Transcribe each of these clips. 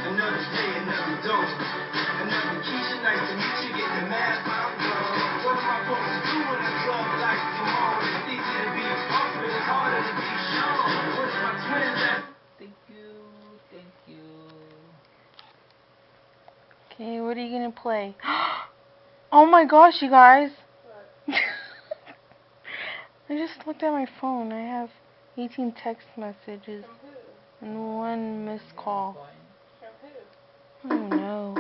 Another day, another dose. Another Keisha, nice to meet you. Getting mad about love. What am I supposed to do when I drug like tomorrow? It's easy to be off, but it's harder to be shown. What if my twin left? Thank you, thank you. Okay, what are you gonna play? Oh my gosh, you guys! I just looked at my phone. I have 18 text messages and 1 missed call. Oh no.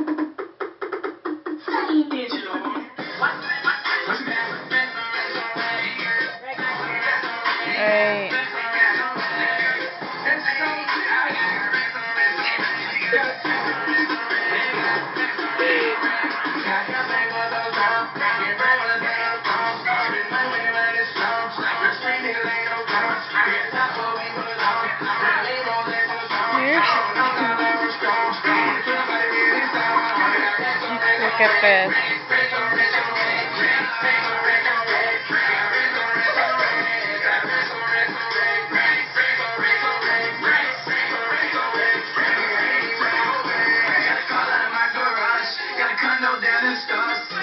Alright. Look at this.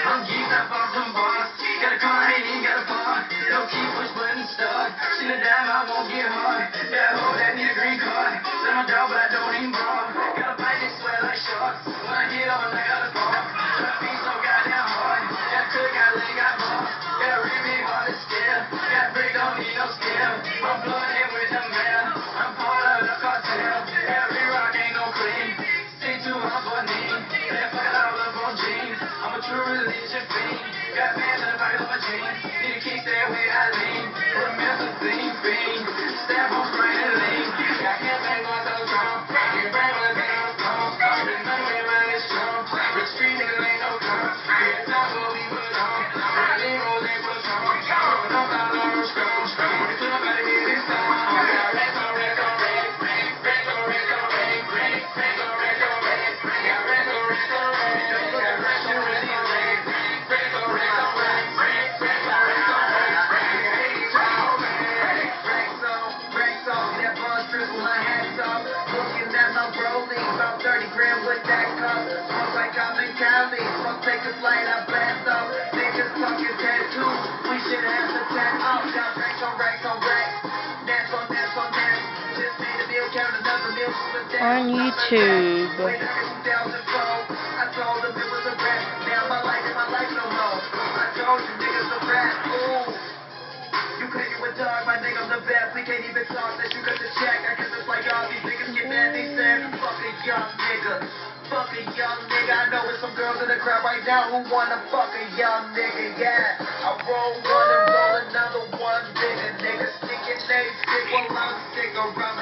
I'm geeked up off them bars. Got a car, I ain't even got a bar. No key, push button, start. She the dime, I won't get hard. That hoe that need a green card. Let my dog, but I don't even brawl. Got a bite that sweat like sharks. When I hit on, I gotta fall. My feet so goddamn hard. Got cook, got leg, got ball. Got a real big heart to scale. Got brick, don't need no scale. I'm blooded with the mail. I'm part of the cartel. Every rock ain't no clean. Stick to my bunny. That fuck all up on jeans. I'm a true religion fiend. Got bands in the pocket of my jeans. Need a kickstand where I lean. Remember thing fiend. Step on sprite and lean. Got campaign going so strong. Get brain on the thing on the phone. Remember me when it's strong. Rich street niggas ain't no cons. Get time for we put on. Riding rolls ain't put on. Rolling up out on the strong. When the club out of here this time. Got racks on racks on racks. Racks on racks on racks. Racks on racks on racks. Got racks on racks on racks. Got racks on racks on racks. Racks on racks on racks. Racks on racks on racks. Racks on, see that buzz triple my hats off. Looking at my rolling, about 30 grand with that cup. Smoke like I'm in Cali. Smoke take a flight, I blast off. Niggas talking tattoos, we should have the tat off. Got racks on racks on racks. Nats on nats on nats. Just made a meal, count another meal. On YouTube. I told them it was a rap. Now my life no more. I told you niggas a rap. Ooh. You claim you a dog, my nigga's the best. We can't even talk, that you got the check. I guess it's like all these niggas get mad. They said, fuck a young nigga. Fuck a young nigga. I know there's some girls in the crowd right now who wanna fuck a young nigga. Yeah, I roll one and roll another one. Nigga, niggas thinking they sick while I'm sick around.